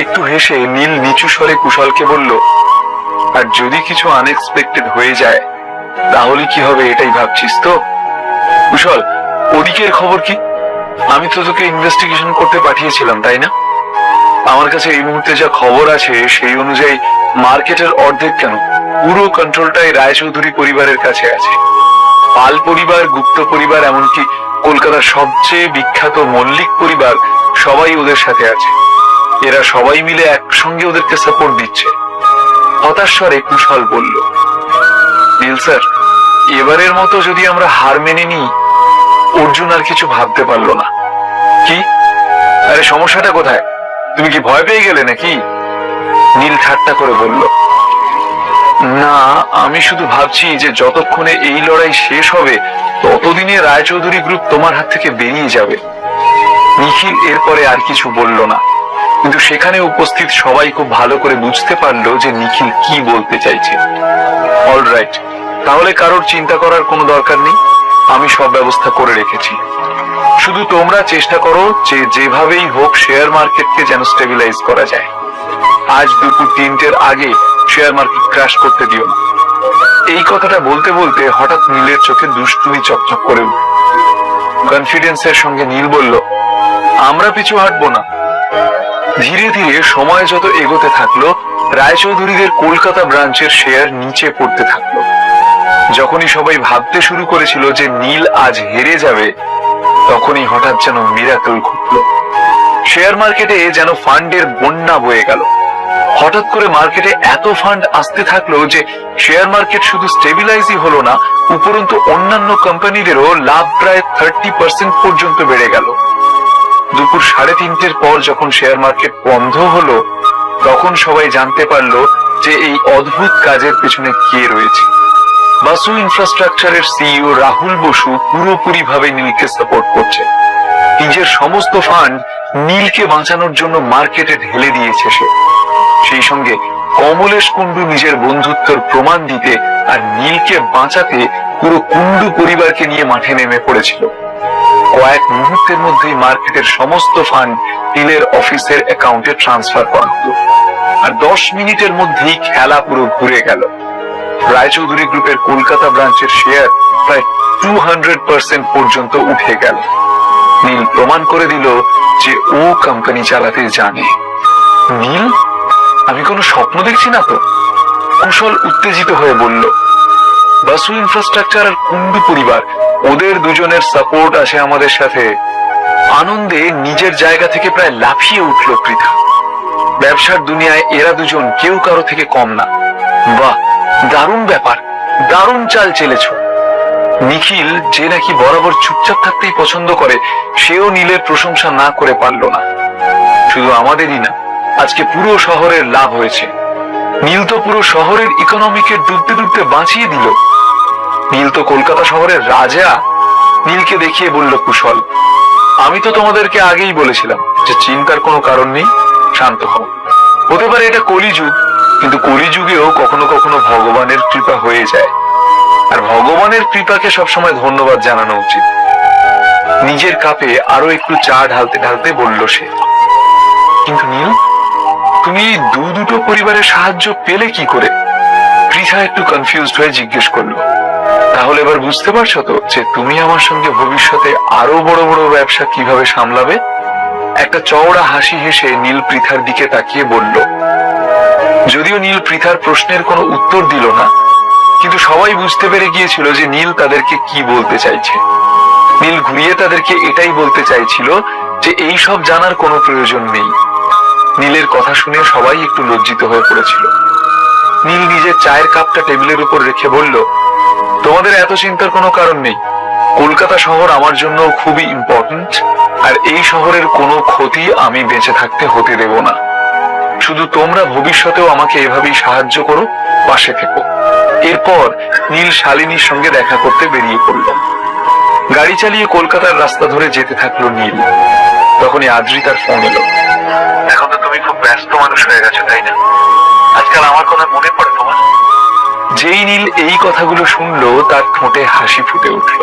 একটু হেসে নীল নিচু স্বরে কুশলকে বলল, আর যদি কিছু আনএক্সপেক্টেড হয়ে যায় তাহলে কি হবে এটাই ভাবছিস তো? কুশল, ওদিকের খবর কি? আমি তো তোকে ইনভেস্টিগেশন করতে পাঠিয়েছিলাম, তাই না? আমার কাছে এই মুহূর্তে যা খবর আছে সেই অনুযায়ী মার্কেটের অর্ধেক কেন পুরো কন্ট্রোলটাই রায়চৌধুরী পরিবারের কাছে আছে। পাল পরিবার, গুপ্ত পরিবার, এমনকি কলকাতার সবচেয়ে বিখ্যাত মল্লিক পরিবার সবাই ওদের সাথে আছে। এরা সবাই মিলে একসঙ্গে ওদেরকে সাপোর্ট দিচ্ছে। হতাশ স্বরে কুশল বলল, নীল স্যার, এবারের মতো যদি আমরা হার মেনে নিই। অর্জুন আর কিছু ভাবতে পারলো না। কি? আরে সমস্যাটা কোথায়? তুমি কি ভয় পেয়ে গেলে নাকি? নীল ঠাট্টা করে বলল, না, আমি শুধু ভাবছি যে যতক্ষণে এই লড়াই শেষ হবে ততদিনে রায়চৌধুরী গ্রুপ তোমার হাত থেকে বেরিয়ে যাবে। নিখিল এরপরে আর কিছু বলল না, কিন্তু সেখানে উপস্থিত সবাই খুব ভালো করে বুঝতে পারলো যে নিখিল কি বলতে চাইছে। অলরাইট, তাহলে কারোর চিন্তা করার কোনো দরকার নেই, আমি সব ব্যবস্থা করে রেখেছি। শুধু তোমরা চেষ্টা করো যে যেভাবেই হোক শেয়ার মার্কেটকে যেন স্টেবিলাইজ করা যায়। আজ দুপুর 3টের আগে শেয়ার মার্কেট ক্র্যাশ করতে দিও না। এই কথাটা বলতে বলতে হঠাৎ নীলের চোখে দুষ্টুমি চকচক করে উঠল। কনফিডেন্সের সঙ্গে নীল বলল, আমরা পিছু হাঁটবো না। ধীরে ধীরে সময় যত এগোতে থাকলো রায়চৌধুরীদের কলকাতা ব্রাঞ্চের শেয়ার নিচে পড়তে থাকলো। যখনই সবাই ভাবতে শুরু করেছিল যে নীল আজ হেরে যাবে, তখনই হঠাৎ যেন মিরাকল ঘটল। শেয়ার মার্কেটে যেন ফান্ডের বন্যা বয়ে গেল। হঠাৎ করে মার্কেটে এত ফান্ড আসতে থাকলো যে শেয়ার মার্কেট শুধু স্টেবিলাইজই হলো না, উপরন্তু অন্যান্য কোম্পানিদেরও লাভ প্রায় 30% পর্যন্ত বেড়ে গেল। দুপুর 3:30 পর যখন শেয়ার মার্কেট বন্ধ হলো, তখন সবাই জানতে পারলো যে এই অদ্ভুত কাজের পেছনে কে রয়েছে। বাসু ইনফ্রাস্ট্রাকচারের সিইও রাহুল বসু পুরোপুরি ভাবে নীলকে সাপোর্ট করছে। নিজের সমস্ত ফান্ড নীলকে বাঁচানোর জন্য মার্কেটে ঢেলে দিয়েছে সে। সেই সঙ্গে কমলেশ কুন্ডু নিজের বন্ধুত্বের প্রমাণ দিতে আর নীলকে বাঁচাতে পুরো কুন্ডু পরিবারকে নিয়ে মাঠে নেমে পড়েছিল। কয়েক মুহূর্তের মধ্যেই মার্কেটের সমস্ত ফান্ড নীলের অফিসের অ্যাকাউন্টে ট্রান্সফার করা হলো, আর 10 মিনিটের মধ্যেই খেলা পুরো ঘুরে গেল। রায়চৌধুরী গ্রুপের কলকাতা ব্রাঞ্চের শেয়ার প্রায় 200% পর্যন্ত উঠে গেল। নীল প্রমাণ করে দিল যে ও কোম্পানি চালাতে জানে। নীল, আমি কোনো স্বপ্ন দেখছি না তো? কুশল উত্তেজিত হয়ে বলল। বাসু ইনফ্রাস্ট্রাকচার আর কুন্ডু পরিবার, ওদের দুজনের সাপোর্ট আছে আমাদের সাথে। আনন্দে নিজের জায়গা থেকে প্রায় লাফিয়ে উঠল পৃথা। ব্যবসার দুনিয়ায় এরা দুজন কেউ কারো থেকে কম না। বাহ, দারুণ ব্যাপার, দারুণ চাল চেলেছ। নিখিল, যে নাকি বরাবর চুপচাপ থাকতেই পছন্দ করে, সেও নীলের প্রশংসা না করে পারল না। শুধু আমাদেরই না, আজকে পুরো শহরের লাভ হয়েছে। নীল তো পুরো শহরের ইকোনমিকে ডুবতে ডুবতে বাঁচিয়ে দিল। নীল তো কলকাতা শহরের রাজা। নীলকে দেখিয়ে বলল কুশল, আমি তো তোমাদেরকে আগেই বলেছিলাম যে চিন্তার কোনো কারণ নেই, শান্ত হও। হতে পারে এটা কলিযুগ, কিন্তু কলিযুগেও কখনো কখনো ভগবানের কৃপা হয়ে যায়, আর ভগবানের কৃপাকে সবসময় ধন্যবাদ জানানো উচিত। নিজের কাপে আরো একটু চা ঢালতে ঢালতে বলল সে। কিন্তু নীল, তুমি দুটো পরিবারের সাহায্য পেলে কি করে? পৃথা একটু কনফিউজড হয়ে জিজ্ঞেস করলো। তাহলে এবার বুঝতে পারছো তো যে তুমি আমার সঙ্গে ভবিষ্যতে আরো বড় বড় ব্যবসা কিভাবে সামলাবে? একটা চওড়া হাসি হেসে নীল পৃথার দিকে তাকিয়ে বলল। যদিও নীল পৃথার প্রশ্নের কোনো উত্তর দিল না, কিন্তু সবাই বুঝতে পেরে গিয়েছিল যে নীল তাদেরকে কি বলতে চাইছে। নীল ঘুরিয়ে তাদেরকে এটাই বলতে চাইছিল যে এই সব জানার কোনো প্রয়োজন নেই। নীলের কথা শুনে সবাই একটু লজ্জিত হয়ে পড়েছিল। নীল নিজের চায়ের কাপটা টেবিলের উপর রেখে বলল, তোমাদের এত চিন্তার কোনো কারণ নেই। কলকাতা শহর আমার জন্য খুবই ইম্পর্টেন্ট, আর এই শহরের কোনো ক্ষতি আমি বেঁচে থাকতে হতে দেব না। শুধু তোমরা ভবিষ্যতেও আমাকে এভাবেই সাহায্য করো, পাশে থেকো। এরপর নীল শালিনীর সঙ্গে দেখা করতে বেরিয়ে পড়ল। গাড়ি চালিয়ে কলকাতার রাস্তা ধরে যেতে থাকলো নীল। তখনই আদ্রিতার ফোন এলো। এখন তো তুমি খুব ব্যস্ত মানুষ হয়ে গেছো, তাই না? আজকাল আমার কথা মনে পড়ে তোমার? যেই নীল এই কথাগুলো শুনলো, তার ঠোঁটে হাসি ফুটে উঠল।